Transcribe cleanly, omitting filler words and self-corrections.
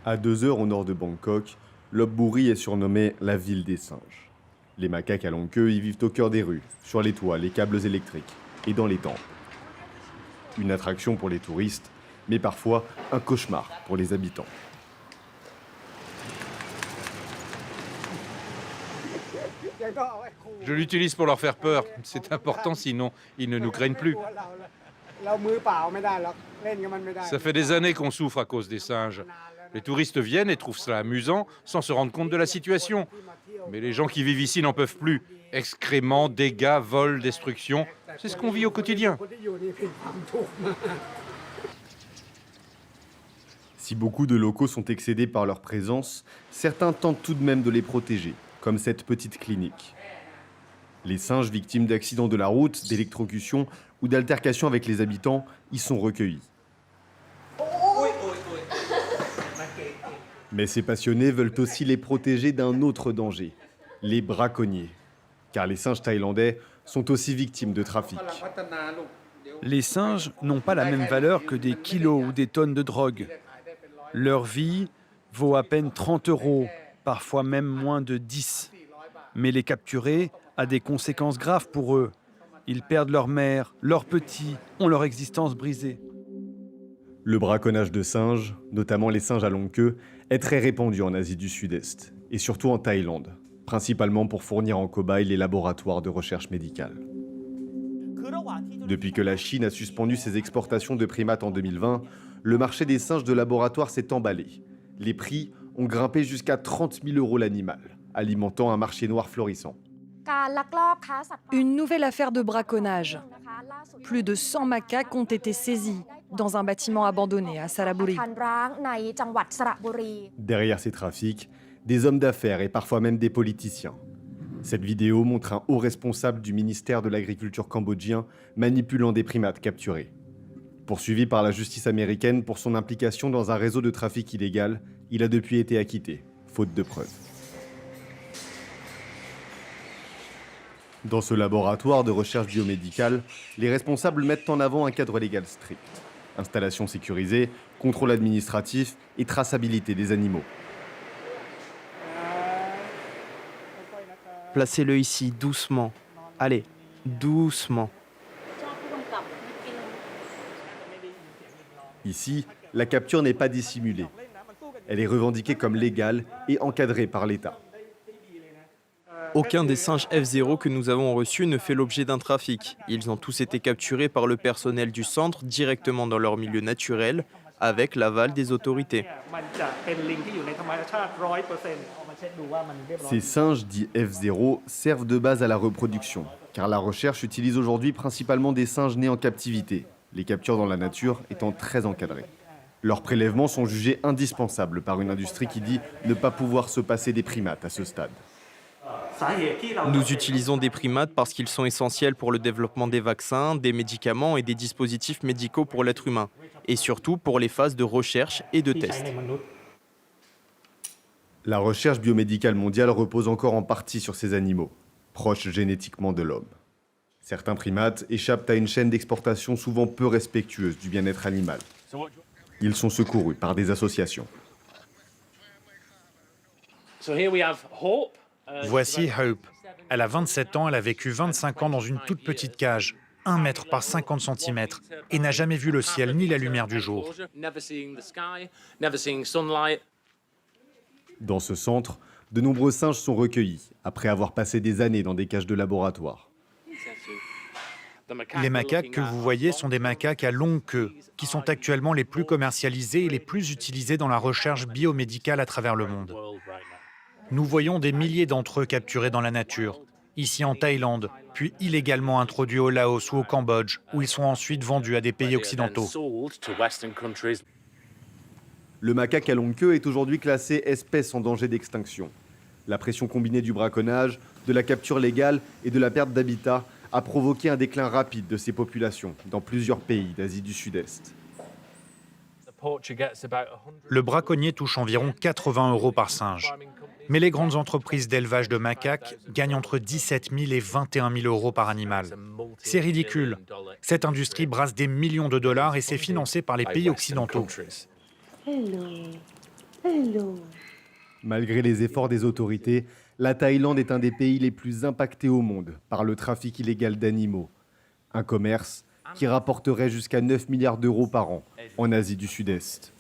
À 2 heures au nord de Bangkok, Lopburi est surnommée la ville des singes. Les macaques à longue queue y vivent au cœur des rues, sur les toits, les câbles électriques et dans les temples. Une attraction pour les touristes, mais parfois un cauchemar pour les habitants. Je l'utilise pour leur faire peur. C'est important, sinon ils ne nous craignent plus. Ça fait des années qu'on souffre à cause des singes. Les touristes viennent et trouvent cela amusant sans se rendre compte de la situation. Mais les gens qui vivent ici n'en peuvent plus. Excréments, dégâts, vols, destruction, c'est ce qu'on vit au quotidien. Si beaucoup de locaux sont excédés par leur présence, certains tentent tout de même de les protéger, comme cette petite clinique. Les singes victimes d'accidents de la route, d'électrocutions ou d'altercations avec les habitants y sont recueillis. Mais ces passionnés veulent aussi les protéger d'un autre danger, les braconniers. Car les singes thaïlandais sont aussi victimes de trafic. Les singes n'ont pas la même valeur que des kilos ou des tonnes de drogue. Leur vie vaut à peine 30 €, parfois même moins de 10. Mais les capturer a des conséquences graves pour eux. Ils perdent leur mère, leurs petits, ont leur existence brisée. Le braconnage de singes, notamment les singes à longue queue, est très répandu en Asie du Sud-Est, et surtout en Thaïlande, principalement pour fournir en cobaye les laboratoires de recherche médicale. Depuis que la Chine a suspendu ses exportations de primates en 2020, le marché des singes de laboratoire s'est emballé. Les prix ont grimpé jusqu'à 30 000 € l'animal, alimentant un marché noir florissant. Une nouvelle affaire de braconnage. Plus de 100 macaques ont été saisis dans un bâtiment abandonné à Saraburi. Derrière ces trafics, des hommes d'affaires et parfois même des politiciens. Cette vidéo montre un haut responsable du ministère de l'Agriculture cambodgien manipulant des primates capturés. Poursuivi par la justice américaine pour son implication dans un réseau de trafic illégal, il a depuis été acquitté, faute de preuves. Dans ce laboratoire de recherche biomédicale, les responsables mettent en avant un cadre légal strict. Installation sécurisée, contrôle administratif et traçabilité des animaux. Placez-le ici, doucement. Allez, doucement. Ici, la capture n'est pas dissimulée. Elle est revendiquée comme légale et encadrée par l'État. Aucun des singes F0 que nous avons reçus ne fait l'objet d'un trafic. Ils ont tous été capturés par le personnel du centre directement dans leur milieu naturel, avec l'aval des autorités. Ces singes dits F0 servent de base à la reproduction, car la recherche utilise aujourd'hui principalement des singes nés en captivité, les captures dans la nature étant très encadrées. Leurs prélèvements sont jugés indispensables par une industrie qui dit ne pas pouvoir se passer des primates à ce stade. Nous utilisons des primates parce qu'ils sont essentiels pour le développement des vaccins, des médicaments et des dispositifs médicaux pour l'être humain, et surtout pour les phases de recherche et de test. La recherche biomédicale mondiale repose encore en partie sur ces animaux, proches génétiquement de l'homme. Certains primates échappent à une chaîne d'exportation souvent peu respectueuse du bien-être animal. Ils sont secourus par des associations. Voici Hope. Elle a 27 ans, elle a vécu 25 ans dans une toute petite cage, 1 mètre par 50 cm, et n'a jamais vu le ciel ni la lumière du jour. Dans ce centre, de nombreux singes sont recueillis, après avoir passé des années dans des cages de laboratoire. Les macaques que vous voyez sont des macaques à longue queue, qui sont actuellement les plus commercialisés et les plus utilisés dans la recherche biomédicale à travers le monde. Nous voyons des milliers d'entre eux capturés dans la nature, ici en Thaïlande, puis illégalement introduits au Laos ou au Cambodge, où ils sont ensuite vendus à des pays occidentaux. Le macaque à longue queue est aujourd'hui classé espèce en danger d'extinction. La pression combinée du braconnage, de la capture légale et de la perte d'habitat a provoqué un déclin rapide de ces populations dans plusieurs pays d'Asie du Sud-Est. Le braconnier touche environ 80 € par singe. Mais les grandes entreprises d'élevage de macaques gagnent entre 17 000 et 21 000 € par animal. C'est ridicule. Cette industrie brasse des millions de dollars et c'est financé par les pays occidentaux. Malgré les efforts des autorités, la Thaïlande est un des pays les plus impactés au monde par le trafic illégal d'animaux. Un commerce qui rapporterait jusqu'à 9 milliards d'euros par an en Asie du Sud-Est.